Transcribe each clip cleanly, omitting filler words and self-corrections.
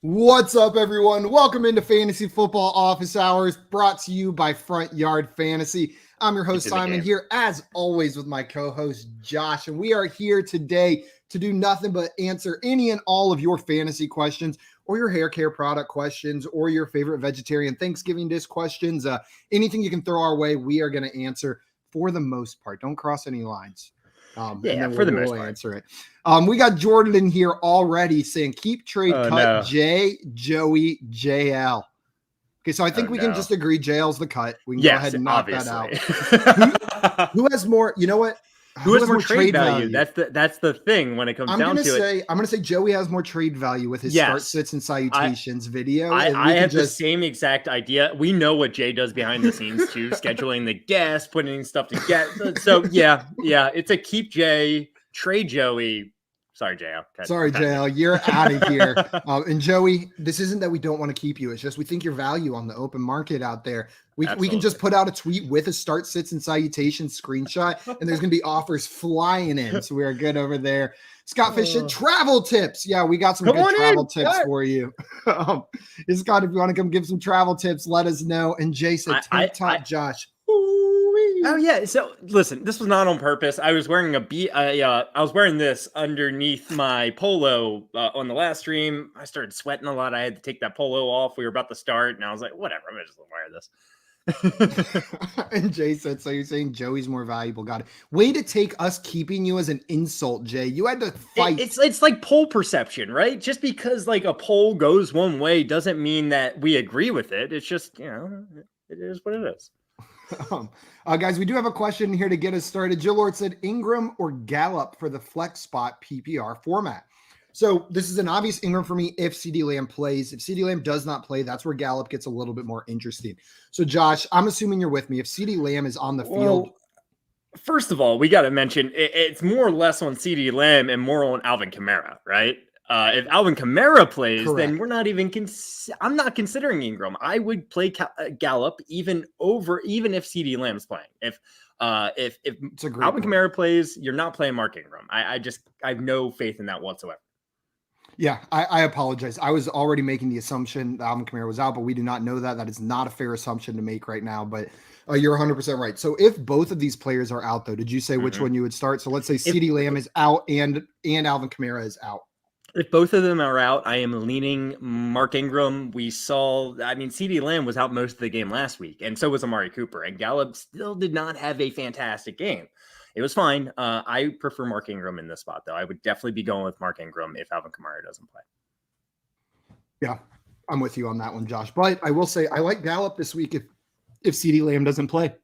What's up, everyone? Welcome into Fantasy Football Office Hours, brought to you by Front Yard Fantasy. I'm your host, Simon, here as always with my co-host, Josh, and we are here today to do nothing but answer any and all of your fantasy questions or your hair care product questions or your favorite vegetarian Thanksgiving dish questions. Anything you can throw our way, we are going to answer for the most part. Don't cross any lines. For the most part. Answer it. We got Jordan in here already saying keep trade cut J, Joey, JL. Okay, so I think we can just agree JL's the cut. We can go ahead and knock that out. Who has more? You know what? Who has more trade value? That's the thing when it comes down to it. I'm going to say Joey has more trade value with his start, sits, and salutations video. I have the same exact idea. We know what Jay does behind the scenes too, scheduling the guests, putting stuff together. So yeah, it's a keep Jay, trade Joey. Sorry, JL. Sorry, JL. You're out of here. And Joey, this isn't that we don't want to keep you. It's just we think your value on the open market out there. We can just put out a tweet with a start, sits, and salutations screenshot, and there's going to be offers flying in. So we are good over there. Scott Fish said travel tips. Yeah, we got some good travel tips for you. Scott, if you want to come give some travel tips, let us know. And Jay said, top Josh. Oh yeah. So listen, this was not on purpose. I was wearing I was wearing this underneath my polo on the last stream. I started sweating a lot. I had to take that polo off. We were about to start, and I was like, whatever, I'm gonna just wear this. And Jay said, so you're saying Joey's more valuable? Got it. Way to take us keeping you as an insult, Jay. You had to fight. It's like poll perception, right? Just because like a poll goes one way doesn't mean that we agree with it. It's just, it is what it is. Guys, we do have a question here to get us started. Jill Lord said Ingram or Gallup for the flex spot PPR format. So this is an obvious Ingram for me if Ceedee Lamb plays. If Ceedee Lamb does not play, that's where Gallup gets a little bit more interesting. So Josh, I'm assuming you're with me. If Ceedee Lamb is on the field. First of all, we got to mention it's more or less on Ceedee Lamb and more on Alvin Kamara, right? If Alvin Kamara plays, then we're not even I'm not considering Ingram. I would play Gallup even if Ceedee Lamb's playing. If Alvin Kamara plays, you're not playing Mark Ingram. I have no faith in that whatsoever. Yeah, I apologize. I was already making the assumption that Alvin Kamara was out, but we do not know that. That is not a fair assumption to make right now, but you're 100% right. So if both of these players are out, though, did you say which one you would start? So let's say Ceedee Lamb is out and Alvin Kamara is out. If both of them are out, I am leaning Mark Ingram. Ceedee Lamb was out most of the game last week, and so was Amari Cooper. And Gallup still did not have a fantastic game. It was fine. I prefer Mark Ingram in this spot, though. I would definitely be going with Mark Ingram if Alvin Kamara doesn't play. Yeah, I'm with you on that one, Josh. But I will say I like Gallup this week if Ceedee Lamb doesn't play.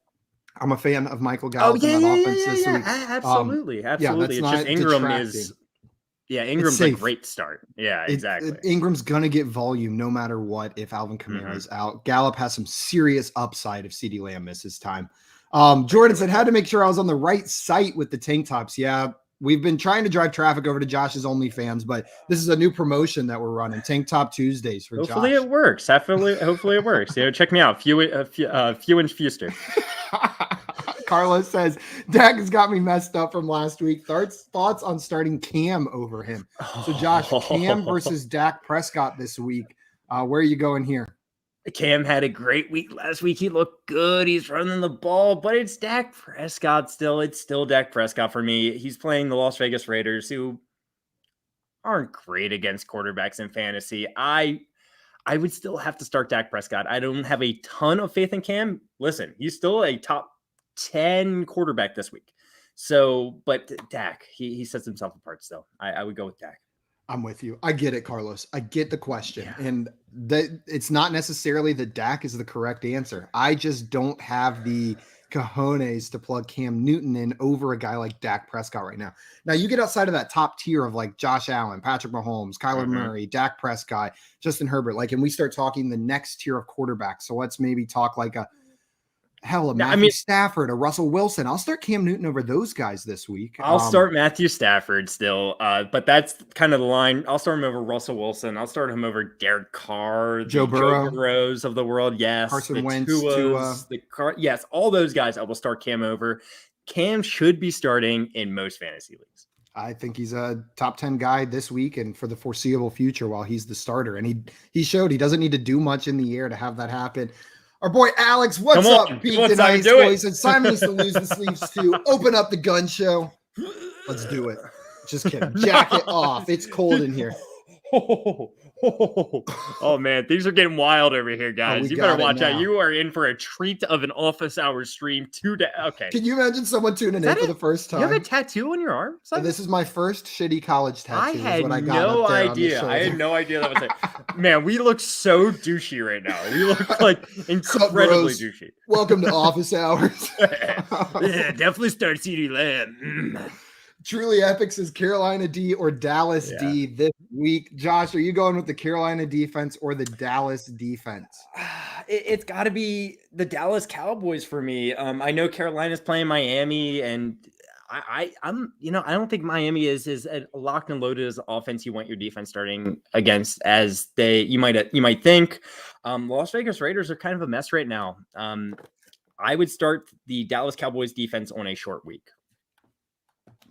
I'm a fan of Michael Gallup in that offense this week. Absolutely. It's just Ingram is... Yeah, Ingram's a great start. Yeah, exactly. Ingram's going to get volume no matter what if Alvin Kamara is out. Gallup has some serious upside if Ceedee Lamb misses time. Jordan said, had to make sure I was on the right site with the tank tops. Yeah, we've been trying to drive traffic over to Josh's OnlyFans, but this is a new promotion that we're running, Tank Top Tuesdays for Hopefully Josh. It works. Hopefully it works. Check me out. Few and Fuster. Carlos says, Dak has got me messed up from last week. Thoughts on starting Cam over him. So, Josh, Cam versus Dak Prescott this week. Where are you going here? Cam had a great week last week. He looked good. He's running the ball, but it's Dak Prescott still. It's still Dak Prescott for me. He's playing the Las Vegas Raiders, who aren't great against quarterbacks in fantasy. I would still have to start Dak Prescott. I don't have a ton of faith in Cam. Listen, he's still a top 10 quarterback this week. So, but Dak, he sets himself apart still. I would go with Dak. I'm with you. I get it, Carlos. I get the question. Yeah. And that it's not necessarily that Dak is the correct answer. I just don't have the cojones to plug Cam Newton in over a guy like Dak Prescott right now. Now you get outside of that top tier of like Josh Allen, Patrick Mahomes, Kyler Murray, Dak Prescott, Justin Herbert, and we start talking the next tier of quarterbacks. So let's maybe talk like a Matthew Stafford, a Russell Wilson. I'll start Cam Newton over those guys this week. I'll start Matthew Stafford still, but that's kind of the line. I'll start him over Russell Wilson. I'll start him over Derek Carr, Joe Burrows of the world. Yes, Carson Wentz, yes, all those guys. I will start Cam over. Cam should be starting in most fantasy leagues. I think he's a top 10 guy this week and for the foreseeable future while he's the starter. And he showed he doesn't need to do much in the air to have that happen. Our boy Alex, what's up? Peaked in high school. He said Simon needs to lose the sleeves too. Open up the gun show. Let's do it. Just kidding. Jacket off. It's cold in here. Oh man, things are getting wild over here, guys. You better watch out. You are in for a treat of an office hours stream today. Okay. Can you imagine someone tuning in for the first time? You have a tattoo on your arm? This is my first shitty college tattoo. I had no idea. I had no idea that was it. Man, we look so douchey right now. We look like incredibly douchey. Welcome to office hours. Yeah, definitely start Ceedee Lamb. Truly Epics is Carolina D or Dallas D this week. Josh, are you going with the Carolina defense or the Dallas defense? It's got to be the Dallas Cowboys for me. I know Carolina's playing Miami, and I don't think Miami is as locked and loaded as the offense you want your defense starting against as you might think. Las Vegas Raiders are kind of a mess right now. I would start the Dallas Cowboys defense on a short week.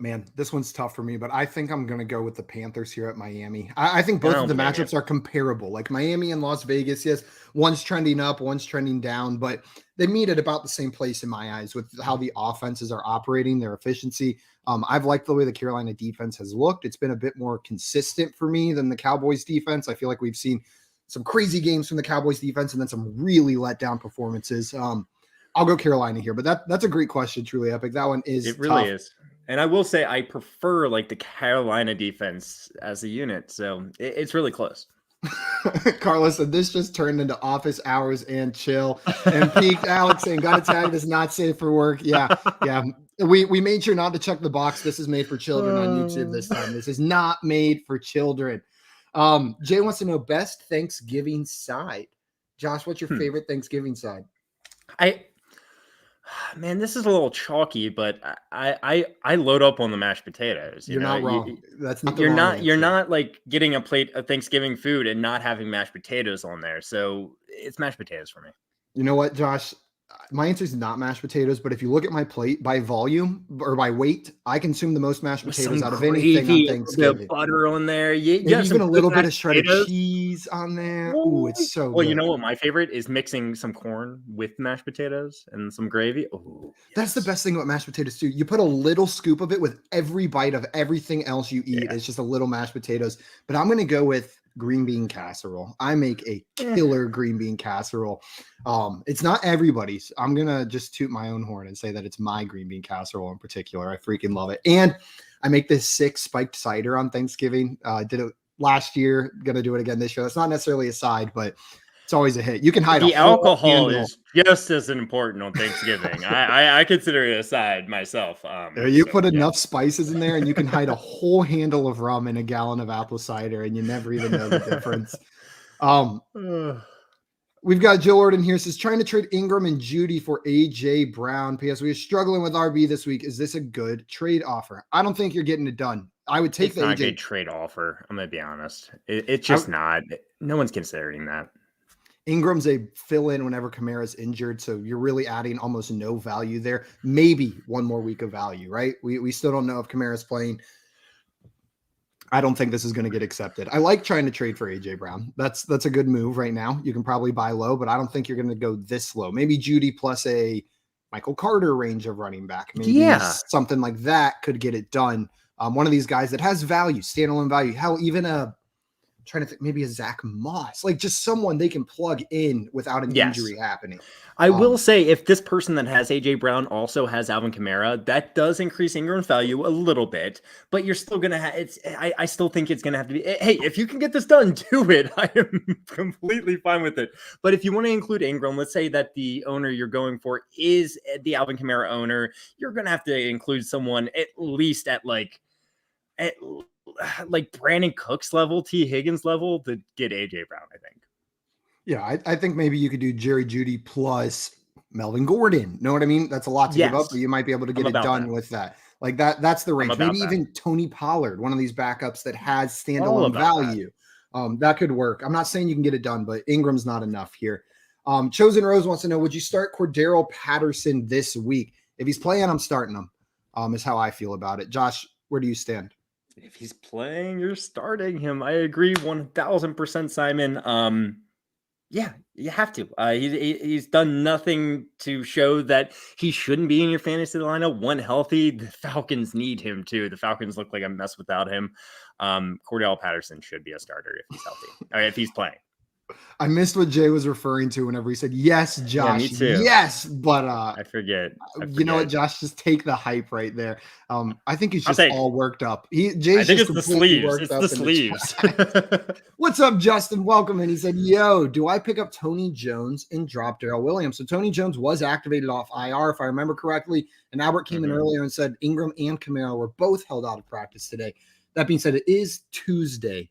Man, this one's tough for me, but I think I'm going to go with the Panthers here at Miami. I think both of the matchups are comparable. Like Miami and Las Vegas, yes, one's trending up, one's trending down, but they meet at about the same place in my eyes with how the offenses are operating, their efficiency. I've liked the way the Carolina defense has looked. It's been a bit more consistent for me than the Cowboys defense. I feel like we've seen some crazy games from the Cowboys defense and then some really let down performances. I'll go Carolina here, but that's a great question, Truly Epic. That one is really is. And I will say I prefer like the Carolina defense as a unit. So it's really close. Carlos said this just turned into office hours and chill. And Peaked Alex saying, got to tag this not safe for work. Yeah. We made sure not to check the box. This is made for children on YouTube this time. This is not made for children. Jay wants to know best Thanksgiving side. Josh, what's your favorite Thanksgiving side? Man, this is a little chalky, but I load up on the mashed potatoes. You're not wrong. That's not. You're not like getting a plate of Thanksgiving food and not having mashed potatoes on there. So it's mashed potatoes for me. You know what, Josh? My answer is not mashed potatoes, but if you look at my plate by volume or by weight, I consume the most mashed potatoes out of anything on Thanksgiving. Butter on there, even a little bit of shredded cheese on there. Ooh, it's so well. Good. You know what? My favorite is mixing some corn with mashed potatoes and some gravy. Oh, yes. That's the best thing about mashed potatoes too. You put a little scoop of it with every bite of everything else you eat. Yeah. It's just a little mashed potatoes. But I'm going to go with green bean casserole. I make a killer green bean casserole. It's not everybody's. I'm gonna just toot my own horn and say that it's my green bean casserole in particular. I freaking love it. And I make this 6 spiked cider on Thanksgiving. Did it last year, gonna do it again this year. That's not necessarily a side, but it's always a hit. You can hide the alcohol is just as important on Thanksgiving. I consider it a side myself. You put enough spices in there and you can hide a whole handle of rum in a gallon of apple cider and you never even know the difference. We've got Jill Orden here, says trying to trade Ingram and Judy for AJ Brown. P.S. We are struggling with RB this week. Is this a good trade offer? I don't think you're getting it done. I would take the AJ. It's not a good trade offer. I'm going to be honest. It's just not. No one's considering that. Ingram's a fill-in whenever Kamara's injured, so you're really adding almost no value there. Maybe one more week of value, right? We still don't know if Kamara's playing. I don't think this is going to get accepted. I like trying to trade for AJ Brown. That's a good move right now. You can probably buy low, but I don't think you're going to go this low. Maybe Judy plus a Michael Carter range of running back. Maybe something like that could get it done. One of these guys that has value, standalone value. Hell, even trying to think, maybe a Zach Moss, like just someone they can plug in without an injury happening. I will say if this person that has AJ Brown also has Alvin Kamara, that does increase Ingram's value a little bit, but you're still going to have I still think it's going to have to be, hey, if you can get this done, do it. I am completely fine with it. But if you want to include Ingram, let's say that the owner you're going for is the Alvin Kamara owner, you're going to have to include someone at least at like Brandon Cooks level, T. Higgins level to get AJ Brown, I think. Yeah, I think maybe you could do Jerry Jeudy plus Melvin Gordon. Know what I mean? That's a lot to give up, but you might be able to get it done with that. Like that's the range. Maybe even Tony Pollard, one of these backups that has standalone value. That could work. I'm not saying you can get it done, but Ingram's not enough here. Chosen Rose wants to know, would you start Cordero Patterson this week? If he's playing, I'm starting him, is how I feel about it. Josh, Where do you stand? If he's playing, you're starting him. I agree 1000%, Simon. Yeah, you have to. He's done nothing to show that he shouldn't be in your fantasy lineup. When healthy, the Falcons need him too. The Falcons look like a mess without him. Cordell Patterson should be a starter if he's healthy, or if he's playing. I missed what Jay was referring to whenever he said, yes, Josh. Yeah, me too. Yes, but I forget. You know what, Josh? Just take the hype right there. I think he's just all worked up. Jay's I think it's the sleeves. It's the sleeves. What's up, Justin? Welcome. And he said, yo, do I pick up Tony Jones and drop Darrell Williams? So Tony Jones was activated off IR, if I remember correctly. And Albert came in earlier and said Ingram and Kamara were both held out of practice today. That being said, it is Tuesday.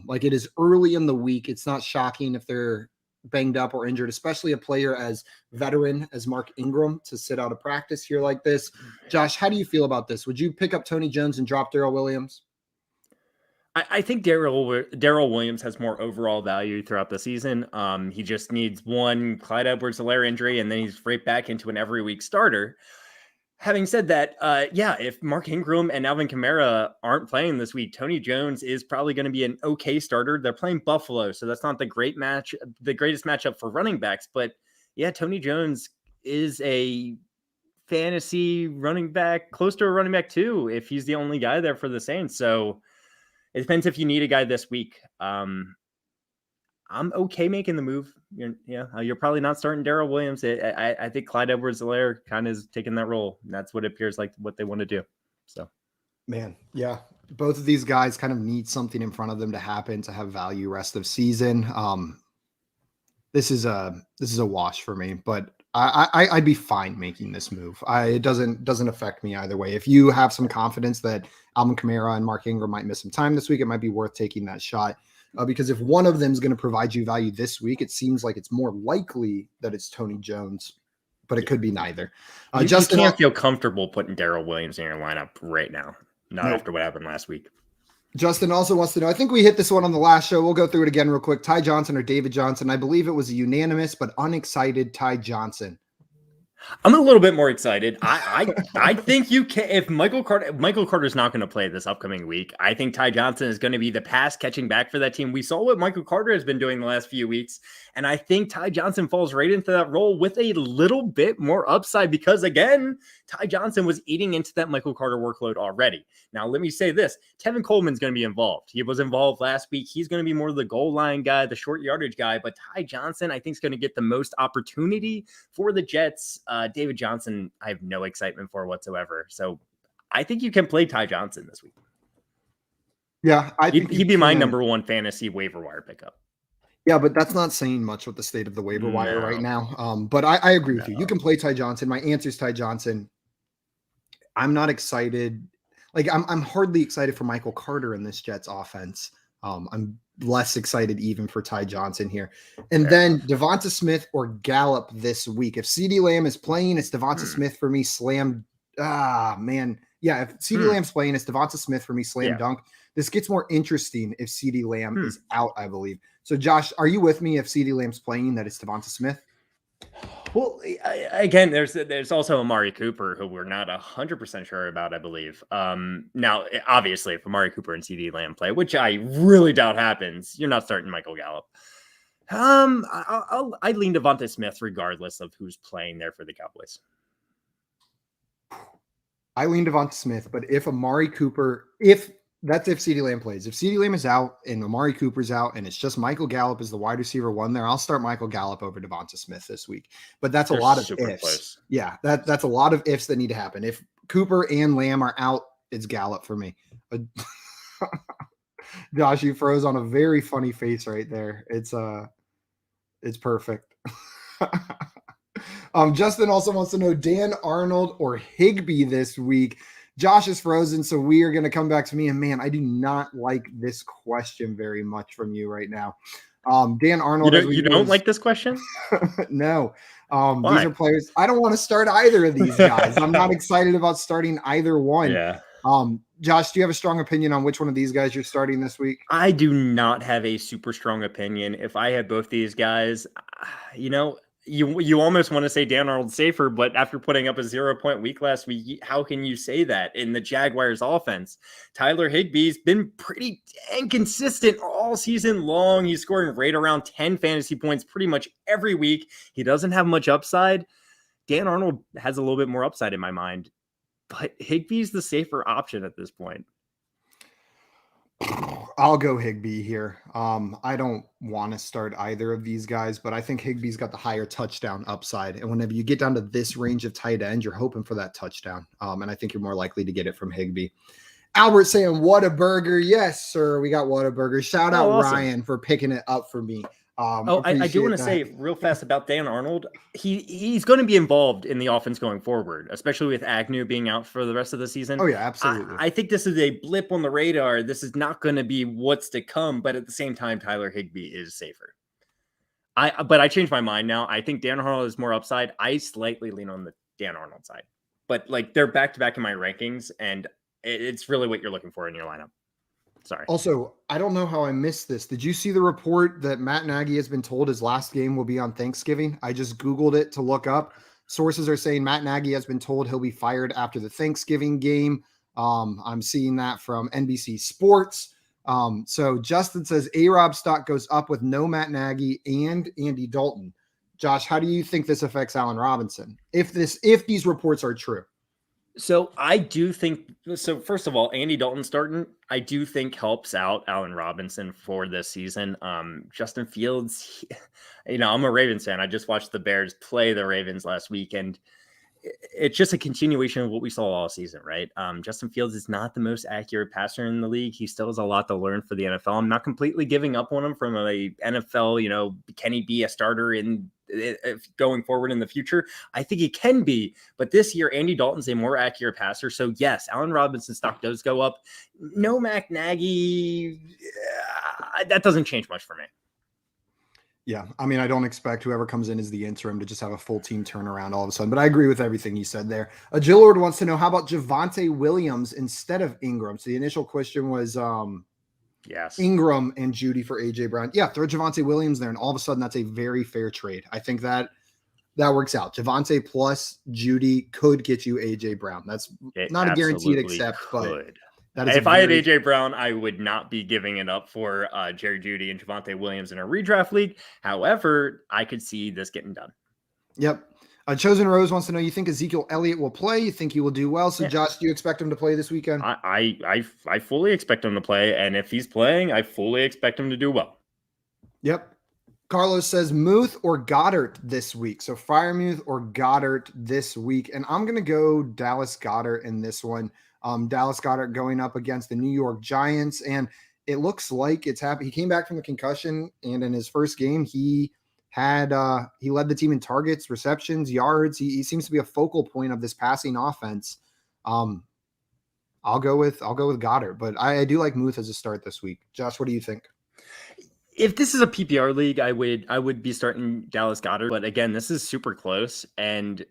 Like it is early in the week. It's not shocking if they're banged up or injured, especially a player as veteran as Mark Ingram to sit out of practice here like this. Josh, how do you feel about this? Would you pick up Tony Jones and drop Darrell Williams? I think Darrell Williams has more overall value throughout the season. He just needs one Clyde Edwards-Helaire injury, and then he's right back into an every week starter. Having said that, if Mark Ingram and Alvin Kamara aren't playing this week, Tony Jones is probably going to be an okay starter. They're playing Buffalo, so that's not the greatest matchup for running backs. But yeah, Tony Jones is a fantasy running back, close to a running back too, if he's the only guy there for the Saints. So it depends if you need a guy this week. I'm okay making the move. You're probably not starting Darrell Williams. I think Clyde Edwards-Helaire kind of is taking that role. And that's what it appears like what they want to do. So, man, yeah, both of these guys kind of need something in front of them to happen to have value rest of season. This is a wash for me, but I'd be fine making this move. It doesn't affect me either way. If you have some confidence that Alvin Kamara and Mark Ingram might miss some time this week, it might be worth taking that shot. Because if one of them is going to provide you value this week, it seems like it's more likely that it's Tony Jones, but it could be neither. You can't feel comfortable putting Darrell Williams in your lineup right now, after what happened last week. Justin also wants to know, I think we hit this one on the last show. We'll go through it again real quick. Ty Johnson or David Johnson? I believe it was a unanimous but unexcited Ty Johnson. I'm a little bit more excited. I think you can. If Michael Carter's not going to play this upcoming week, I think Ty Johnson is going to be the pass catching back for that team. We saw what Michael Carter has been doing the last few weeks, and I think Ty Johnson falls right into that role with a little bit more upside because, again, Ty Johnson was eating into that Michael Carter workload already. Now, let me say this. Tevin Coleman's going to be involved. He was involved last week. He's going to be more the goal line guy, the short yardage guy, but Ty Johnson, I think, is going to get the most opportunity for the Jets. David Johnson, I have no excitement for whatsoever. So I think you can play Ty Johnson this week. Yeah, he'd be my number one fantasy waiver wire pickup. Yeah, but that's not saying much with the state of the waiver wire right now. But I agree with you. You can play Ty Johnson. My answer is Ty Johnson. I'm not excited. Like I'm hardly excited for Michael Carter in this Jets offense. I'm less excited even for Ty Johnson here. And then Devonta Smith or Gallup this week. If CeeDee Lamb is playing, it's Devonta Smith for me. Slam. Man. Yeah, if CeeDee Lamb's playing, it's Devonta Smith for me. Slam dunk. This gets more interesting if CeeDee Lamb is out, I believe. So, Josh, are you with me if CeeDee Lamb's playing that it's Devonta Smith? Well, again, there's also Amari Cooper, who we're not 100% sure about, I believe. Now, obviously, if Amari Cooper and CeeDee Lamb play, which I really doubt happens, you're not starting Michael Gallup. I'd lean Devonta Smith regardless of who's playing there for the Cowboys. I lean Devonta Smith, but if Amari Cooper, if CeeDee Lamb plays. If CeeDee Lamb is out and Amari Cooper's out and it's just Michael Gallup is the wide receiver one there, I'll start Michael Gallup over Devonta Smith this week. But that's a lot of ifs. Close. Yeah, that's a lot of ifs that need to happen. If Cooper and Lamb are out, it's Gallup for me. Josh, you froze on a very funny face right there. It's perfect. Justin also wants to know Dan Arnold or Higbee this week. Josh is frozen, so we are going to come back to me. And man, I do not like this question very much from you right now. Dan Arnold. You don't like this question? No. These are players. I don't want to start either of these guys. I'm not excited about starting either one. Yeah. Josh, do you have a strong opinion on which one of these guys you're starting this week? I do not have a super strong opinion. If I had both these guys, you almost want to say Dan Arnold's safer, but after putting up a 0-point week last week, how can you say that in the Jaguars offense? Tyler Higbee's been pretty dang consistent all season long. He's scoring right around 10 fantasy points pretty much every week. He doesn't have much upside. Dan Arnold has a little bit more upside in my mind, but Higbee's the safer option at this point. I'll go Higbee here. I don't want to start either of these guys, but I think Higbee's got the higher touchdown upside. And whenever you get down to this range of tight end, you're hoping for that touchdown. And I think you're more likely to get it from Higbee. Albert saying, what a burger. Yes, sir. We got what a burger. Shout out awesome. Ryan for picking it up for me. I do want to say real fast about Dan Arnold. He's going to be involved in the offense going forward, especially with Agnew being out for the rest of the season. Oh, yeah, absolutely. I think this is a blip on the radar. This is not going to be what's to come, but at the same time, Tyler Higbee is safer. But I changed my mind now. I think Dan Arnold is more upside. I slightly lean on the Dan Arnold side. But like they're back-to-back in my rankings, and it's really what you're looking for in your lineup. Sorry. Also, I don't know how I missed this. Did you see the report that Matt Nagy has been told his last game will be on Thanksgiving? I just Googled it to look up. Sources are saying Matt Nagy has been told he'll be fired after the Thanksgiving game. I'm seeing that from NBC Sports. So Justin says A-Rob stock goes up with no Matt Nagy and Andy Dalton. Josh, how do you think this affects Allen Robinson if these reports are true? So I do think so. First of all, Andy Dalton starting, I do think helps out Allen Robinson for this season. Justin Fields, I'm a Ravens fan. I just watched the Bears play the Ravens last week, and it's just a continuation of what we saw all season, right? Justin Fields is not the most accurate passer in the league. He still has a lot to learn for the NFL. I'm not completely giving up on him from a NFL, can he be a starter going forward in the future? I think he can be, but this year, Andy Dalton's a more accurate passer. So yes, Allen Robinson stock does go up. No Matt Nagy, that doesn't change much for me. Yeah, I mean, I don't expect whoever comes in as the interim to just have a full team turnaround all of a sudden, but I agree with everything you said there. Jill Lord wants to know, how about Javonte Williams instead of Ingram? So the initial question was yes, Ingram and Judy for A.J. Brown. Yeah, throw Javonte Williams there, and all of a sudden that's a very fair trade. I think that works out. Javonte plus Judy could get you A.J. Brown. That's not a guaranteed accept, but if I had A.J. Brown, I would not be giving it up for Jerry Jeudy and Javonte Williams in a redraft league. However, I could see this getting done. Yep. Chosen Rose wants to know, you think Ezekiel Elliott will play? You think he will do well? So, yeah. Josh, do you expect him to play this weekend? I fully expect him to play, and if he's playing, I fully expect him to do well. Yep. Carlos says Muth or Goddard this week. So, Freiermuth or Goddard this week. And I'm going to go Dallas Goedert in this one. Dallas Goedert going up against the New York Giants, and it looks like it's happening. He came back from the concussion, and in his first game, he led the team in targets, receptions, yards. He seems to be a focal point of this passing offense. I'll go with Goddard, but I do like Muth as a start this week. Josh, what do you think? If this is a PPR league, I would be starting Dallas Goedert, but again, this is super close, and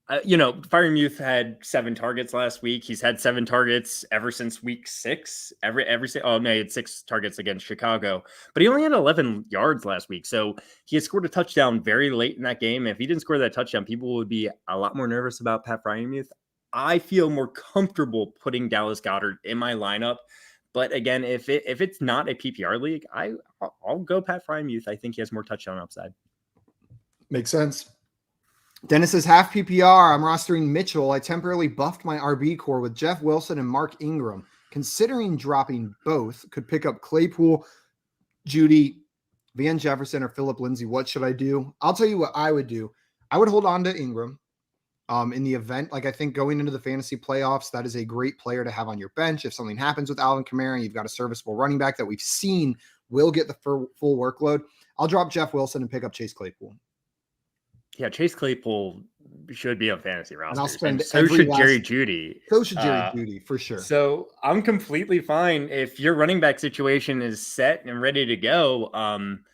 Freiermuth had 7 targets last week. He's had 7 targets ever since week 6. He had 6 targets against Chicago, but he only had 11 yards last week. So he had scored a touchdown very late in that game. If he didn't score that touchdown, people would be a lot more nervous about Pat Freiermuth. I feel more comfortable putting Dallas Goedert in my lineup. But again, if it's not a PPR league, I'll go Pat Freiermuth. I think he has more touchdown upside. Makes sense. Dennis says, half PPR. I'm rostering Mitchell. I temporarily buffed my RB core with Jeff Wilson and Mark Ingram. Considering dropping both, could pick up Claypool, Judy, Van Jefferson, or Phillip Lindsay. What should I do? I'll tell you what I would do. I would hold on to Ingram in the event. Like, I think going into the fantasy playoffs, that is a great player to have on your bench. If something happens with Alvin Kamara, you've got a serviceable running back that we've seen will get the full workload. I'll drop Jeff Wilson and pick up Chase Claypool. Yeah, Chase Claypool should be on fantasy roster. And I'll spend so should Jerry Jeudy. So should Jerry Jeudy, for sure. So I'm completely fine if your running back situation is set and ready to go. I'm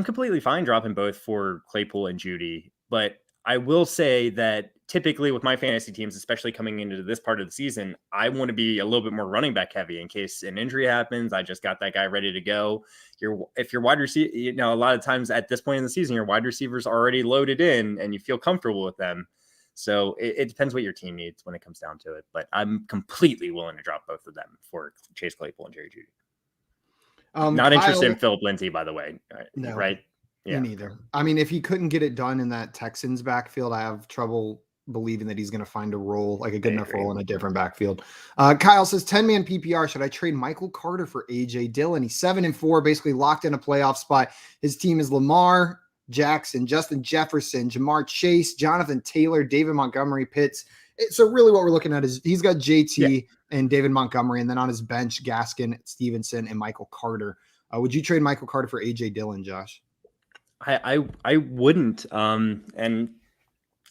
completely fine dropping both for Claypool and Jeudy. But I will say that typically with my fantasy teams, especially coming into this part of the season, I want to be a little bit more running back heavy in case an injury happens. I just got that guy ready to go. If your wide receiver, a lot of times at this point in the season, your wide receivers are already loaded in and you feel comfortable with them. So it depends what your team needs when it comes down to it. But I'm completely willing to drop both of them for Chase Claypool and Jerry Jeudy. Not interested in Philip Lindsay, by the way. No, right? Yeah. Me neither. I mean, if he couldn't get it done in that Texans backfield, I have trouble believing that he's going to find a role, like a good enough role in a different backfield. Kyle says 10-man PPR. Should I trade Michael Carter for AJ Dillon? He's 7-4, basically locked in a playoff spot. His team is Lamar Jackson, Justin Jefferson, Jamar Chase, Jonathan Taylor, David Montgomery, Pitts. So really what we're looking at is he's got JT and David Montgomery, and then on his bench, Gaskin, Stevenson, and Michael Carter. Would you trade Michael Carter for AJ Dillon, Josh? I wouldn't. And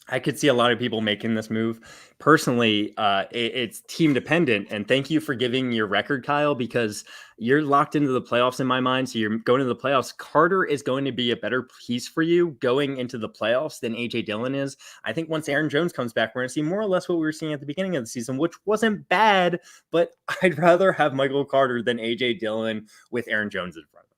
I could see a lot of people making this move. Personally, it's team dependent. And thank you for giving your record, Kyle, because you're locked into the playoffs in my mind. So you're going to the playoffs. Carter is going to be a better piece for you going into the playoffs than AJ Dillon is. I think once Aaron Jones comes back, we're going to see more or less what we were seeing at the beginning of the season, which wasn't bad, but I'd rather have Michael Carter than AJ Dillon with Aaron Jones in front of him.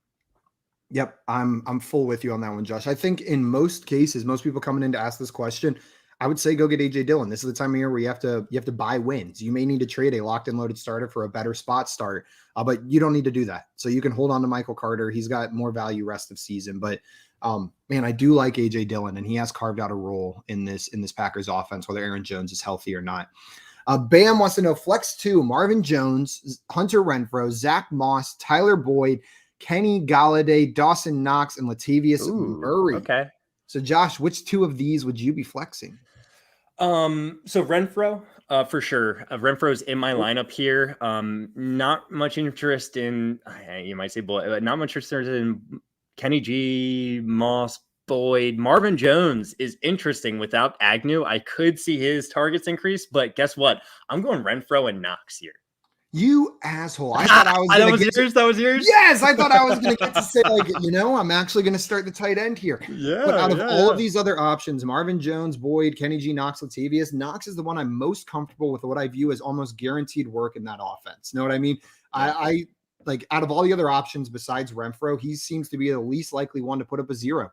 Yep, I'm full with you on that one, Josh. I think in most cases, most people coming in to ask this question, I would say go get AJ Dillon. This is the time of year where you have to buy wins. You may need to trade a locked and loaded starter for a better spot start, but you don't need to do that. So you can hold on to Michael Carter. He's got more value rest of season, but man, I do like AJ Dillon, and he has carved out a role in this Packers offense, whether Aaron Jones is healthy or not. Bam wants to know flex 2, Marvin Jones, Hunter Renfrow, Zach Moss, Tyler Boyd, Kenny Galladay, Dawson Knox, and Latavius Murray. Okay. So Josh, which 2 of these would you be flexing? So Renfrow, for sure. Renfrow's in my lineup here. Not much interest in, you might say, not much interest in Kenny G, Moss, Boyd. Marvin Jones is interesting without Agnew. I could see his targets increase, but guess what? I'm going Renfrow and Knox here. You asshole. I thought I was going to get That was yours? Yes, I thought I was going to get to say, like, I'm actually going to start the tight end here. Yeah. But out of all of these other options, Marvin Jones, Boyd, Kenny G, Knox, Latavius, Knox is the one I'm most comfortable with, what I view as almost guaranteed work in that offense. Know what I mean? Yeah. I like, out of all the other options besides Renfrow, he seems to be the least likely one to put up a 0.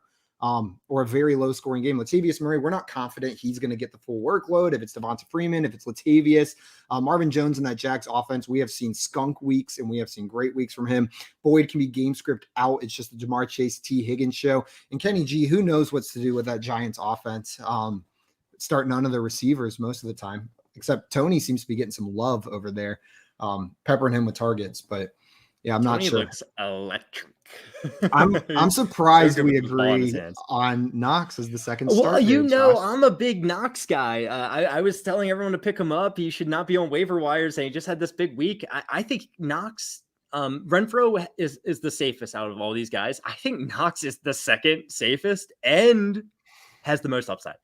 Or a very low scoring game. Latavius Murray, we're not confident he's going to get the full workload. If it's Devonta Freeman, if it's Latavius, Marvin Jones in that Jags offense, we have seen skunk weeks and we have seen great weeks from him. Boyd can be game script out. It's just the Jamar Chase, T Higgins show. And Kenny G, who knows what's to do with that Giants offense. Start none of the receivers most of the time, except Tony seems to be getting some love over there, peppering him with targets. But yeah, I'm not sure. Looks electric. I'm surprised we agree on Knox as the second starter. Well, I'm a big Knox guy. I was telling everyone to pick him up. He should not be on waiver wires, and he just had this big week. I think Knox, Renfrow is the safest out of all these guys. I think Knox is the second safest and has the most upside.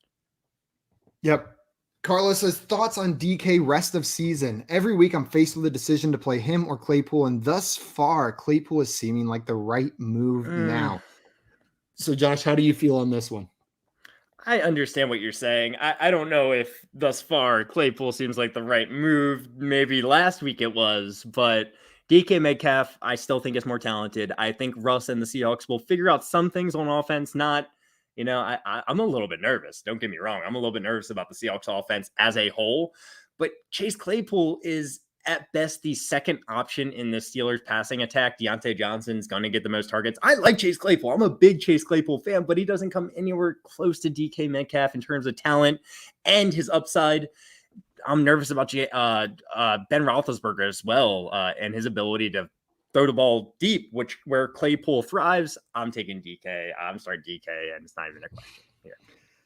Yep. Carlos says, thoughts on DK rest of season? Every week I'm faced with a decision to play him or Claypool, and thus far, Claypool is seeming like the right move now. So, Josh, how do you feel on this one? I understand what you're saying. I don't know if thus far Claypool seems like the right move. Maybe last week it was, but DK Metcalf, I still think is more talented. I think Russ and the Seahawks will figure out some things on offense, not... I'm a little bit nervous. Don't get me wrong. I'm a little bit nervous about the Seahawks offense as a whole, but Chase Claypool is at best the second option in the Steelers passing attack. Deontay Johnson's going to get the most targets. I like Chase Claypool. I'm a big Chase Claypool fan, but he doesn't come anywhere close to DK Metcalf in terms of talent and his upside. I'm nervous about Ben Roethlisberger as well, and his ability to throw the ball deep, where Claypool thrives. I'm taking DK. I'm starting DK, and it's not even a question here.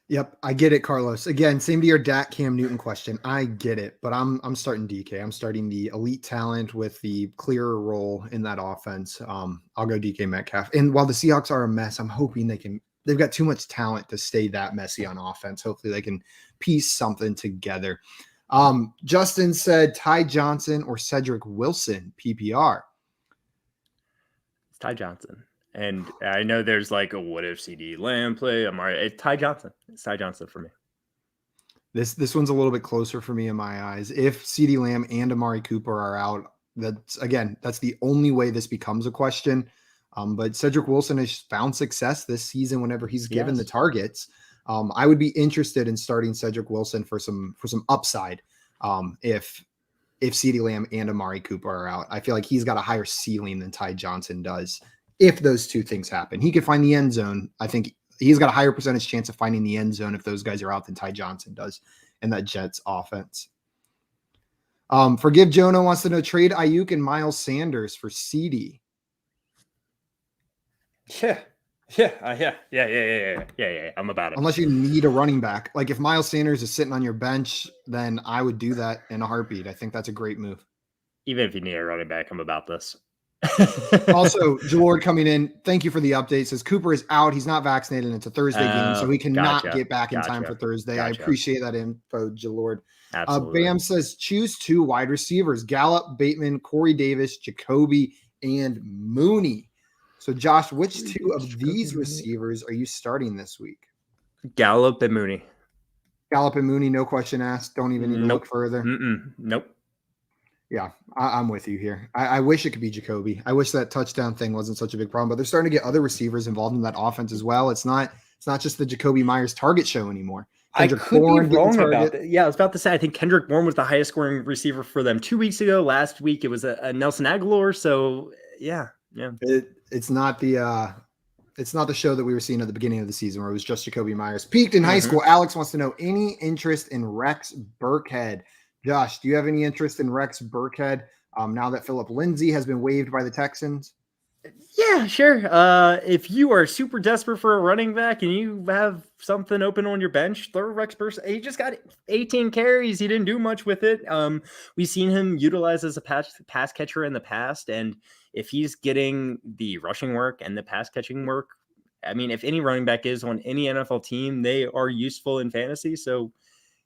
Yep, I get it, Carlos. Again, same to your Dak Cam Newton question. I get it, but I'm starting DK. I'm starting the elite talent with the clearer role in that offense. I'll go DK Metcalf. And while the Seahawks are a mess, I'm hoping they've got too much talent to stay that messy on offense. Hopefully they can piece something together. Justin said Ty Johnson or Cedric Wilson, PPR. It's Ty Johnson. And I know there's like a what if Ceedee Lamb play. It's Ty Johnson. It's Ty Johnson for me. This one's a little bit closer for me in my eyes. If CeeDee Lamb and Amari Cooper are out, that's the only way this becomes a question. But Cedric Wilson has found success this season whenever he's given the targets. I would be interested in starting Cedric Wilson for some upside. If CeeDee Lamb and Amari Cooper are out, I feel like he's got a higher ceiling than Ty Johnson does. If those two things happen, he could find the end zone. I think he's got a higher percentage chance of finding the end zone if those guys are out than Ty Johnson does in that Jets offense. Forgive Jonah wants to know, trade Ayuk and Miles Sanders for Ceedee. Yeah. I'm about it. Unless you need a running back. Like if Miles Sanders is sitting on your bench, then I would do that in a heartbeat. I think that's a great move. Even if you need a running back, I'm about this. Also, Jalord coming in. Thank you for the update. Says Cooper is out. He's not vaccinated. And it's a Thursday game, so he cannot get back in time for Thursday. I appreciate that info, Jalord. Bam says choose 2 wide receivers: Gallup, Bateman, Corey Davis, Jacoby, and Mooney. So, Josh, which 2 of these receivers are you starting this week? Gallup and Mooney. Gallup and Mooney, no question asked. Don't even need to look further. Nope. Yeah, I'm with you here. I wish it could be Jacoby. I wish that touchdown thing wasn't such a big problem, but they're starting to get other receivers involved in that offense as well. It's not just the Jacoby Myers target show anymore. Kendrick Bourne be wrong about that. Yeah, I was about to say, I think Kendrick Bourne was the highest scoring receiver for them 2 weeks ago. Last week, it was a Nelson Aguilar. So, yeah. It's not the show that we were seeing at the beginning of the season where it was just Jacoby Myers. Peaked in high school. Alex wants to know, any interest in Rex Burkhead? Josh, do you have any interest in Rex Burkhead now that Phillip Lindsay has been waived by the Texans? Yeah, sure. If you are super desperate for a running back and you have something open on your bench, throw Rex Burkhead. He just got 18 carries. He didn't do much with it. We've seen him utilized as a pass catcher in the past, and if he's getting the rushing work and the pass catching work, I mean, if any running back is on any NFL team, they are useful in fantasy, so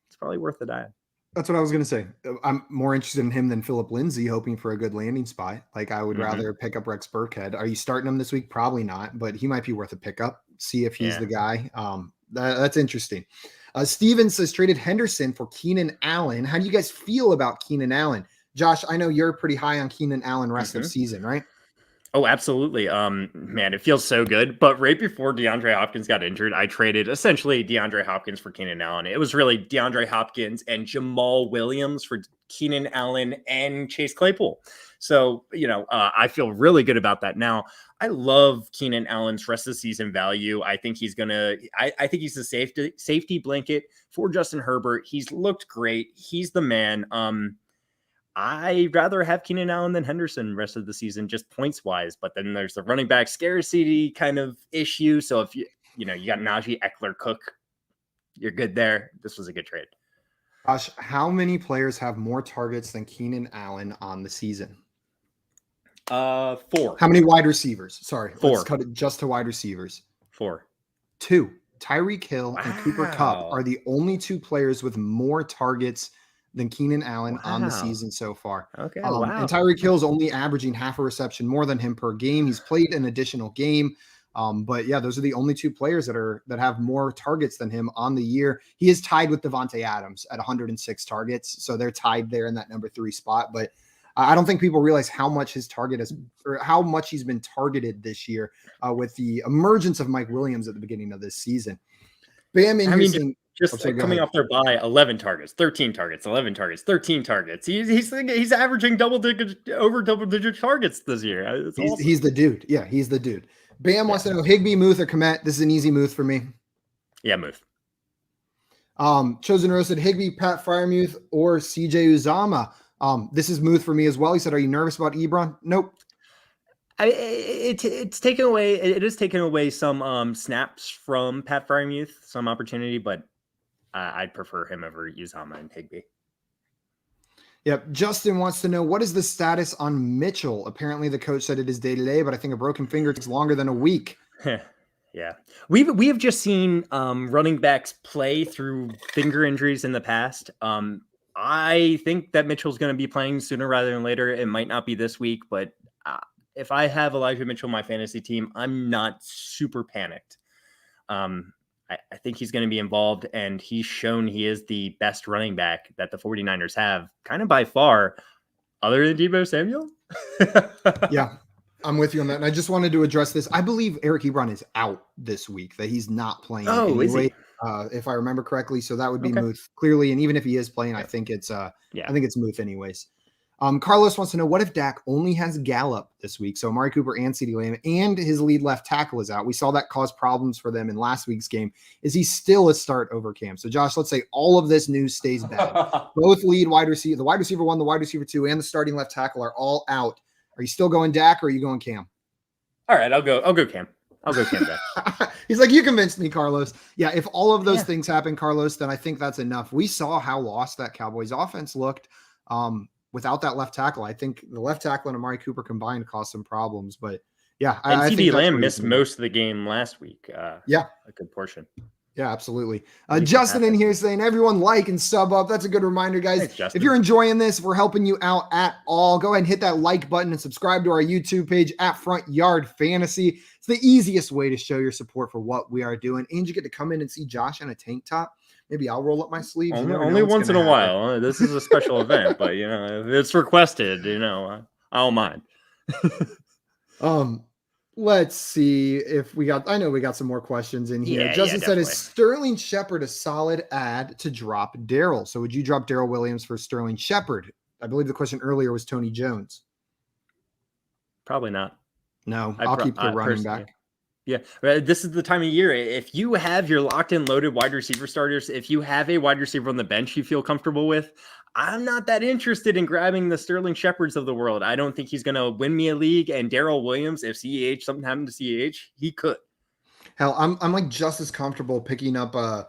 it's probably worth a dive. That's what I was going to say. I'm more interested in him than Phillip Lindsay, hoping for a good landing spot. Like I would rather pick up Rex Burkhead. Are you starting him this week? Probably not, but he might be worth a pickup. See if he's the guy. That's interesting. Steven says traded Henderson for Keenan Allen. How do you guys feel about Keenan Allen? Josh, I know you're pretty high on Keenan Allen rest of season, right? Oh, absolutely. Man, it feels so good. But right before DeAndre Hopkins got injured, I traded essentially DeAndre Hopkins for Keenan Allen. It was really DeAndre Hopkins and Jamal Williams for Keenan Allen and Chase Claypool. So, I feel really good about that. Now, I love Keenan Allen's rest of the season value. I think he's I think he's the safety blanket for Justin Herbert. He's looked great. He's the man. I'd rather have Keenan Allen than Henderson rest of the season, just points wise. But then there's the running back scarcity kind of issue. So if you got Najee, Eckler, Cook, you're good there. This was a good trade. Gosh, how many players have more targets than Keenan Allen on the season? 4. How many wide receivers? Sorry, 4. Let's cut it just to wide receivers. 4. 2. Tyreek Hill and Cooper Kupp are the only 2 players with more targets than Keenan Allen on the season so far. Okay, And Tyreek Hill's only averaging half a reception more than him per game. He's played an additional game. But yeah, those are the only 2 players that have more targets than him on the year. He is tied with Devontae Adams at 106 targets. So they're tied there in that number 3 spot. But I don't think people realize how much his target is, or how much he's been targeted this year with the emergence of Mike Williams at the beginning of this season. Bam, coming off their bye, 11 targets, 13 targets, 11 targets, 13 targets. He's averaging double digit targets this year. He's the dude. Yeah, he's the dude. Bam wants to know Higbee, Muth, or Komet. This is an easy Muth for me. Yeah, Muth. Chosen Rose said Higbee, Pat Fryermuth, or CJ Uzama. This is Muth for me as well. He said, "Are you nervous about Ebron?" Nope. It's taken away. It is taking away some snaps from Pat Fryermuth, some opportunity, but I'd prefer him over Uzama and Higbee. Yep. Justin wants to know, what is the status on Mitchell? Apparently the coach said it is day-to-day, but I think a broken finger takes longer than a week. Yeah. We have just seen running backs play through finger injuries in the past. I think that Mitchell's going to be playing sooner rather than later. It might not be this week, but if I have Elijah Mitchell on my fantasy team, I'm not super panicked. I think he's going to be involved, and he's shown he is the best running back that the 49ers have, kind of by far, other than Deebo Samuel. Yeah, I'm with you on that. And I just wanted to address this. I believe Eric Ebron is out this week, that he's not playing anyway, is he? if I remember correctly. So that would be Muth clearly. And even if he is playing, Yeah. I think it's Muth anyways. Carlos wants to know, what if Dak only has Gallup this week? So Amari Cooper and CeeDee Lamb and his lead left tackle is out. We saw that cause problems for them in last week's game. Is he still a start over Cam? So Josh, let's say all of this news stays bad. Both lead wide receiver, the wide receiver 1, the wide receiver 2, and the starting left tackle are all out. Are you still going Dak or are you going Cam? All right, I'll go Cam. I'll go Cam Dak. He's like, you convinced me, Carlos. Yeah, if all of those things happen, Carlos, then I think that's enough. We saw how lost that Cowboys offense looked. Without that left tackle. I think the left tackle and Amari Cooper combined caused some problems, but yeah. And CeeDee Lamb missed most of the game last week. A good portion. Yeah, absolutely. Justin in here saying, everyone like and sub up. That's a good reminder, guys. Thanks, if you're enjoying this, if we're helping you out at all, go ahead and hit that like button and subscribe to our YouTube page at Front Yard Fantasy. It's the easiest way to show your support for what we are doing. And you get to come in and see Josh in a tank top. Maybe I'll roll up my sleeves. Only once in a while. This is a special event, but if it's requested, I don't mind. Let's see if I know we got some more questions in here. Justin said, is Sterling Shepard a solid add to drop Darrell? So would you drop Darrell Williams for Sterling Shepard? I believe the question earlier was Tony Jones. Probably not. No, I'll keep the running back. Yeah, this is the time of year. If you have your locked and loaded wide receiver starters, if you have a wide receiver on the bench you feel comfortable with, I'm not that interested in grabbing the Sterling Shepards of the world. I don't think he's going to win me a league. And Darrell Williams, if something happened to CEH, he could. Hell, I'm like just as comfortable picking up a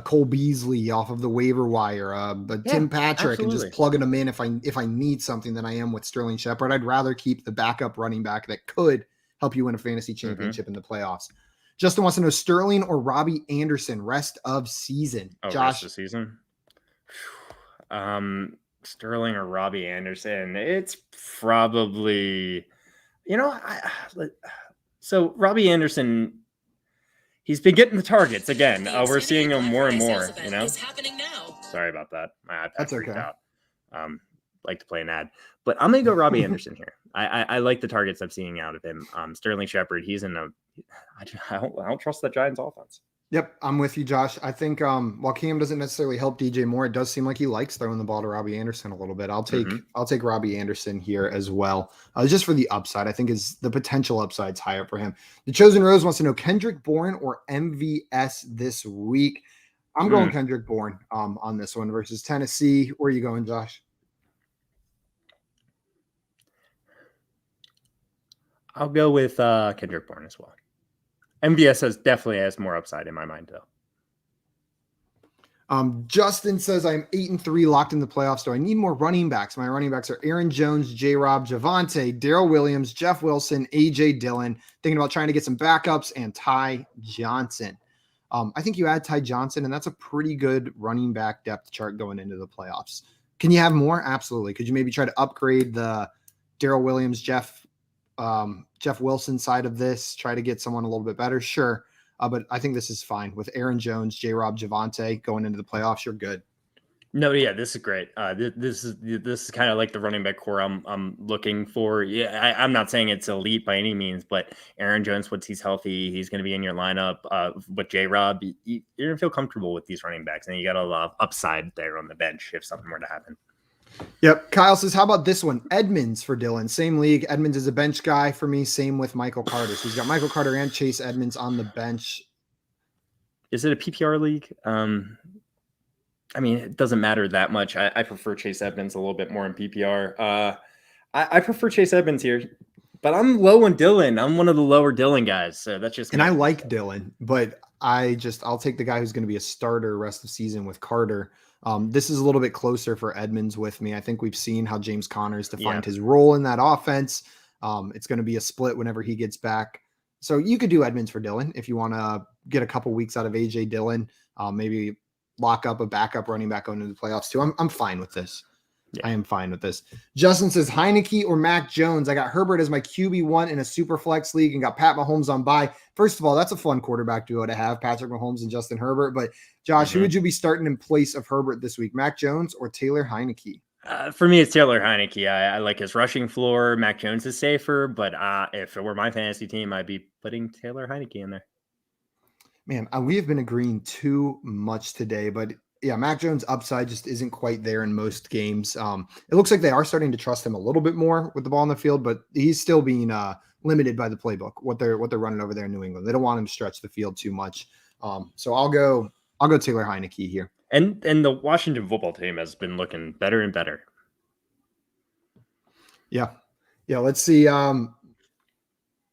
Cole Beasley off of the waiver wire, but Tim Patrick, and just plugging him in if I need something than I am with Sterling Shepard. I'd rather keep the backup running back that could help you win a fantasy championship in the playoffs. Justin wants to know, Sterling or Robbie Anderson rest of season. Josh, rest of season. Sterling or Robbie Anderson. It's probably, so Robbie Anderson, he's been getting the targets again. We're seeing him more and more. Sorry about that. My iPad That's freaked okay. out. Like to play an ad, but I'm gonna go Robbie Anderson here. I like the targets I'm seeing out of him. Sterling Shepard, he's in I don't trust the Giants offense. Yep, I'm with you, Josh. I think while Cam doesn't necessarily help DJ Moore, it does seem like he likes throwing the ball to Robbie Anderson a little bit. I'll take Robbie Anderson here as well, just for the upside. I think is the potential upside's higher for him. The Chosen Rose wants to know, Kendrick Bourne or MVS this week. I'm going Kendrick Bourne on this one versus Tennessee. Where are you going, Josh? I'll go with Kendrick Bourne as well. MVS definitely has more upside in my mind, though. Justin says, I'm 8-3 locked in the playoffs. Do I need more running backs? My running backs are Aaron Jones, J-Rob, Javonte, Darrell Williams, Jeff Wilson, A.J. Dillon. Thinking about trying to get some backups, and Ty Johnson. I think you add Ty Johnson, and that's a pretty good running back depth chart going into the playoffs. Can you have more? Absolutely. Could you maybe try to upgrade the Darrell Williams, Jeff Wilson side of this, try to get someone a little bit better? Sure. But I think this is fine with Aaron Jones, J-Rob, Javonte going into the playoffs. You're good. No, yeah, this is great. This is kind of like the running back core I'm looking for. Yeah, I'm not saying it's elite by any means, but Aaron Jones, once he's healthy, he's going to be in your lineup with J-Rob. You're going to feel comfortable with these running backs, and you got a lot of upside there on the bench if something were to happen. Yep. Kyle says, how about this one? Edmonds for Dylan. Same league. Edmonds is a bench guy for me. Same with Michael Carter. So he's got Michael Carter and Chase Edmonds on the bench. Is it a PPR league? I mean, it doesn't matter that much. I prefer Chase Edmonds a little bit more in PPR. I prefer Chase Edmonds here, but I'm low on Dylan. I'm one of the lower Dylan guys. So that's just. And I like Dylan, but I'll take the guy who's going to be a starter rest of season with Carter. This is a little bit closer for Edmonds with me. I think we've seen how James Conner's defined his role in that offense. It's going to be a split whenever he gets back. So you could do Edmonds for Dylan if you want to get a couple weeks out of A.J. Dillon. Maybe lock up a backup running back going into the playoffs too. I'm fine with this. Yeah. I am fine with this. Justin says Heinicke or Mac Jones. I got Herbert as my QB1 in a super flex league and got Pat Mahomes on bye. First of all, that's a fun quarterback duo to have, Patrick Mahomes and Justin Herbert. But Josh, who would you be starting in place of Herbert this week? Mac Jones or Taylor Heinicke? For me, it's Taylor Heinicke. I like his rushing floor. Mac Jones is safer, but if it were my fantasy team, I'd be putting Taylor Heinicke in there. Man, we have been agreeing too much today, but yeah, Mac Jones' upside just isn't quite there in most games. It looks like they are starting to trust him a little bit more with the ball on the field, but he's still being limited by the playbook, what they're running over there in New England. They don't want him to stretch the field too much. So I'll go Taylor Heinicke here. And the Washington football team has been looking better and better. Yeah. Let's see.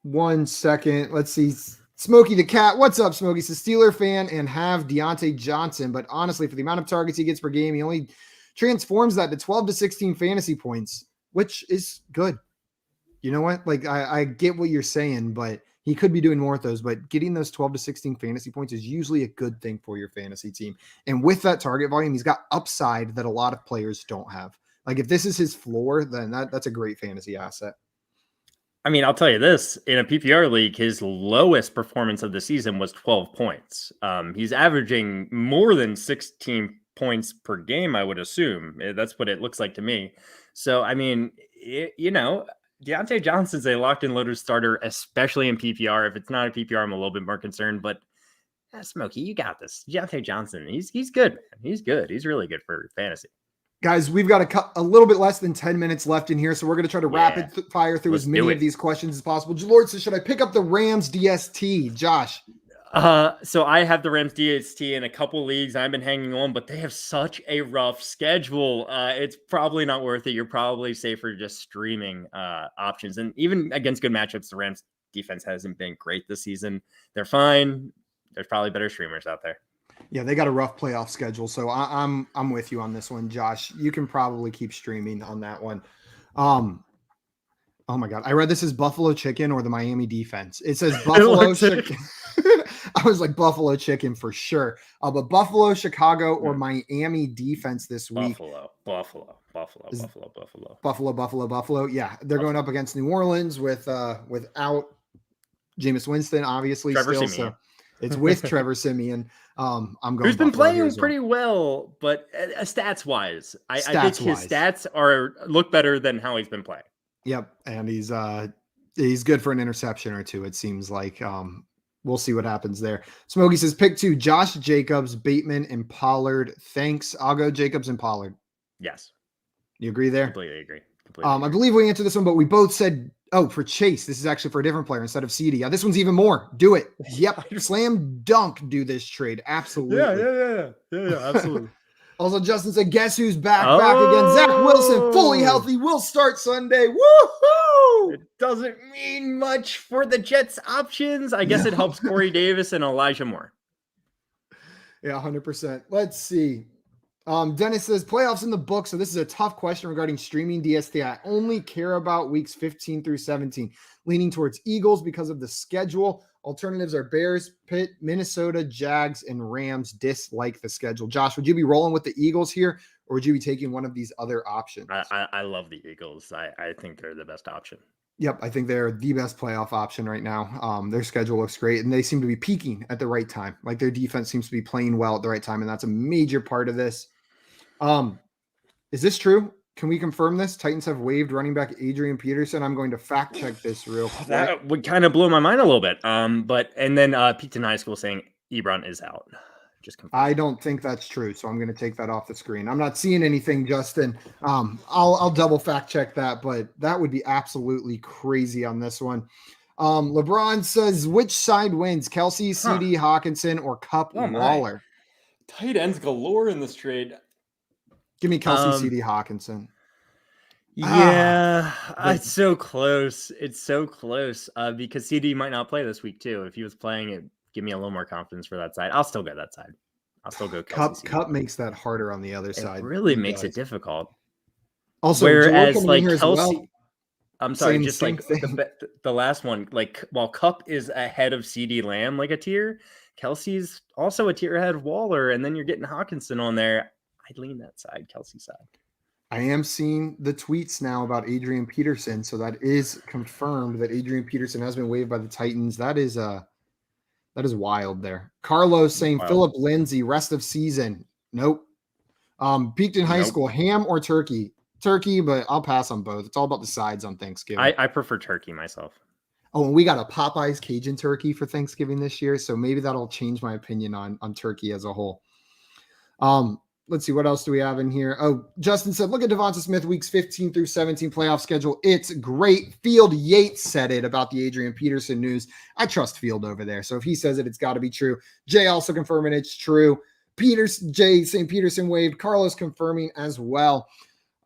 1 second. Let's see. Smokey the Cat. What's up, Smokey? He's a Steeler fan and have Deontay Johnson. But honestly, for the amount of targets he gets per game, he only transforms that to 12 to 16 fantasy points, which is good. You know what? Like, I get what you're saying, but he could be doing more with those. But getting those 12 to 16 fantasy points is usually a good thing for your fantasy team. And with that target volume, he's got upside that a lot of players don't have. Like, if this is his floor, then that's a great fantasy asset. I mean, I'll tell you this, in a PPR league, his lowest performance of the season was 12 points. He's averaging more than 16 points per game, I would assume. That's what it looks like to me. So, I mean, Deontay Johnson's a locked and loaded starter, especially in PPR. If it's not a PPR, I'm a little bit more concerned, but Smokey, you got this. Deontay Johnson, he's good, man. He's good. He's really good for fantasy. Guys, we've got a little bit less than 10 minutes left in here, so we're going to try to rapid fire through as many of these questions as possible. Jalord says, should I pick up the Rams DST? Josh? So I have the Rams DST in a couple leagues. I've been hanging on, but they have such a rough schedule. It's probably not worth it. You're probably safer just streaming options. And even against good matchups, the Rams defense hasn't been great this season. They're fine. There's probably better streamers out there. Yeah, they got a rough playoff schedule, so I'm with you on this one, Josh. You can probably keep streaming on that one. Oh my God, I read this as Buffalo Chicken or the Miami defense. It says Buffalo Chicken. I was like Buffalo Chicken for sure. But Buffalo, Chicago, or Miami defense this week. Buffalo. Yeah, they're going up against New Orleans without Jameis Winston, obviously. Trevor still, Siemian. so it's with Trevor Siemian. I'm going. Who's been Buffalo playing pretty well, but stats wise, I think his stats look better than how he's been playing. Yep, and he's good for an interception or two. It seems like. We'll see what happens there. Smokey says pick 2: Josh Jacobs, Bateman, and Pollard. Thanks. I'll go Jacobs and Pollard. Yes. You agree there? Completely agree. I believe we answered this one, but we both said, for Chase. This is actually for a different player instead of Ceedee. Yeah, this one's even more. Do it. Yep. Slam dunk. Do this trade. Absolutely. Yeah, absolutely. Also, Justin said, guess who's back again? Zach Wilson, fully healthy, will start Sunday. Woohoo! It doesn't mean much for the Jets options. I guess it helps Corey Davis and Elijah Moore. Yeah, 100%. Let's see. Dennis says, playoffs in the book. So this is a tough question regarding streaming DST. I only care about weeks 15 through 17, leaning towards Eagles because of the schedule. Alternatives are Bears, Pitt, Minnesota, Jags, and Rams. Dislike the schedule. Josh, would you be rolling with the Eagles here, or would you be taking one of these other options? I love the Eagles. I think they're the best option. Yep, I think they're the best playoff option right now. Their schedule looks great, and they seem to be peaking at the right time. Like their defense seems to be playing well at the right time, and that's a major part of this. Is this true? Can we confirm this? Titans have waived running back Adrian Peterson. I'm going to fact check this real quick. That would kind of blow my mind a little bit. And then Pete High School saying Ebron is out. Just confirm. I don't think that's true, so I'm going to take that off the screen. I'm not seeing anything, Justin. I'll double fact check that, but that would be absolutely crazy on this one. LeBron says, which side wins? Kelce, Ceedee, Hawkinson, or Kupp, Waller? Tight ends galore in this trade. Give me Kelce, Ceedee, Hawkinson. Yeah, it's so close. It's so close because Ceedee might not play this week too. If he was playing, it give me a little more confidence for that side. I'll still go that side. I'll still go Kelce. Kupp makes that harder on the other side. It really makes it difficult. Also, whereas like Kelce, well, I'm sorry, same, just same like the last one, like while Kupp is ahead of CeeDee Lamb, like a tier, Kelce's also a tier ahead of Waller, and then you're getting Hawkinson on there. I'd lean that side, Kelce side. I am seeing the tweets now about Adrian Peterson, so that is confirmed that Adrian Peterson has been waived by the Titans. That is wild there. Carlos saying Wild. Philip Lindsay, rest of season. Nope. Peaked in high school, ham or turkey? Turkey, but I'll pass on both. It's all about the sides on Thanksgiving. I prefer turkey myself. Oh, and we got a Popeyes Cajun turkey for Thanksgiving this year, so maybe that'll change my opinion on turkey as a whole. Let's see, what else do we have in here? Oh, Justin said, look at Devonta Smith weeks 15 through 17 playoff schedule. It's great. Field Yates said it about the Adrian Peterson news. I trust Field over there, so if he says it, it's got to be true. Jay also confirming it's true. Jay saying Peterson waived. Carlos confirming as well.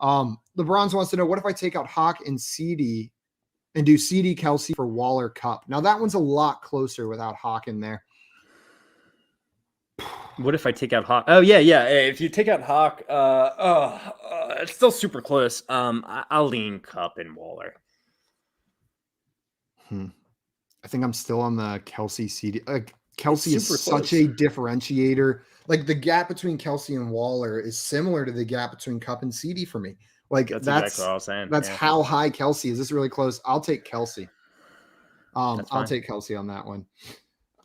The Bronze wants to know, what if I take out Hawk and Ceedee and do Ceedee, Kelce for Waller Cup? Now, that one's a lot closer without Hawk in there. What if I take out Hawk? Oh, yeah. If you take out Hawk, it's still super close. I'll lean Cup and Waller. I think I'm still on the Kelce Ceedee. Kelce is such close. a differentiator. Like, the gap between Kelce and Waller is similar to the gap between Cup and Ceedee for me. Like, that's exactly what I was saying. That's how high Kelce is. This really close. I'll take Kelce. I'll take Kelce on that one.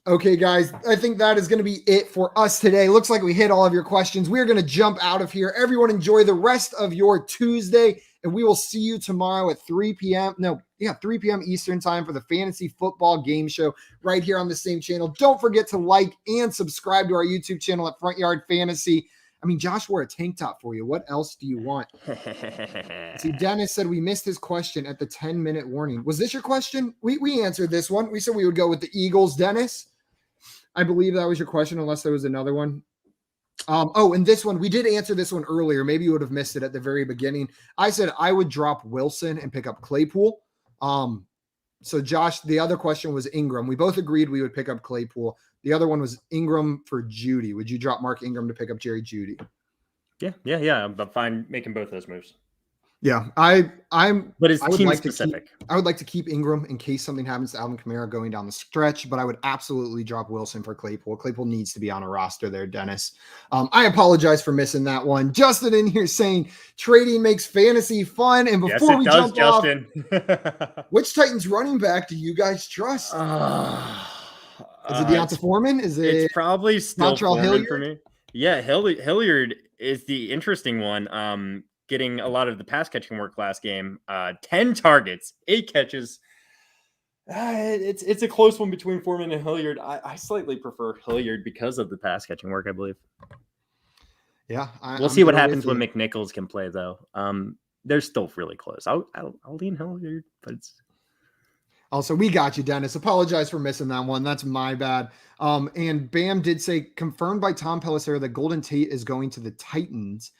Okay, guys, I think that is going to be it for us today. Looks like we hit all of your questions. We're going to jump out of here. Everyone enjoy the rest of your Tuesday, and we will see you tomorrow at 3 p.m. 3 p.m. Eastern time for the Fantasy Football Game Show right here on the same channel. Don't forget to like and subscribe to our YouTube channel at Front Yard Fantasy. I mean, Josh wore a tank top for you. What else do you want? See, Dennis said we missed his question at the 10-minute warning. Was this your question? We answered this one. We said we would go with the Eagles, Dennis. I believe that was your question, unless there was another one. And this one, we did answer this one earlier. Maybe you would have missed it at the very beginning. I said I would drop Wilson and pick up Claypool. So Josh, the other question was Ingram. We both agreed we would pick up Claypool. The other one was Ingram for Judy. Would you drop Mark Ingram to pick up Jerry Judy? Yeah. I'm fine making both those moves. Yeah, but it's team specific. I would like to keep Ingram in case something happens to Alvin Kamara going down the stretch, but I would absolutely drop Wilson for Claypool. Claypool needs to be on a roster there, Dennis. I apologize for missing that one. Justin in here saying trading makes fantasy fun. And before jump off, which Titans running back do you guys trust? Is it Deonta Foreman? It's probably still Foreman for me. Yeah, Hilliard is the interesting one. Getting a lot of the pass catching work last game. 10 targets, 8 catches. It's a close one between Foreman and Hilliard. I slightly prefer Hilliard because of the pass catching work, I believe. Yeah. We'll see what happens when McNichols can play, though. They're still really close. I'll lean Hilliard, but it's... Also, we got you, Dennis. Apologize for missing that one. That's my bad. And Bam did say, confirmed by Tom Pelissero that Golden Tate is going to the Titans.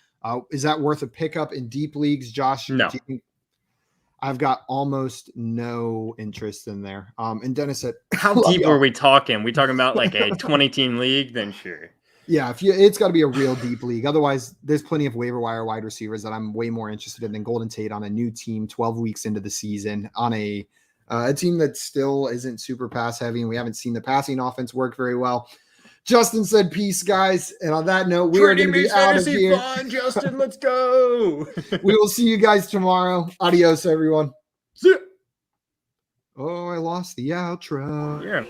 Is that worth a pickup in deep leagues, Josh? No. I've got almost no interest in there. And Dennis said, how deep are we talking? We talking about like a 20-team league? Then sure. Yeah, it's got to be a real deep league. Otherwise, there's plenty of waiver wire wide receivers that I'm way more interested in than Golden Tate on a new team 12 weeks into the season on a team that still isn't super pass heavy, and we haven't seen the passing offense work very well. Justin said, peace, guys. And on that note, we are going to be out of here. Fun, Justin, let's go. We will see you guys tomorrow. Adios, everyone. See ya. Oh, I lost the outro. Yeah.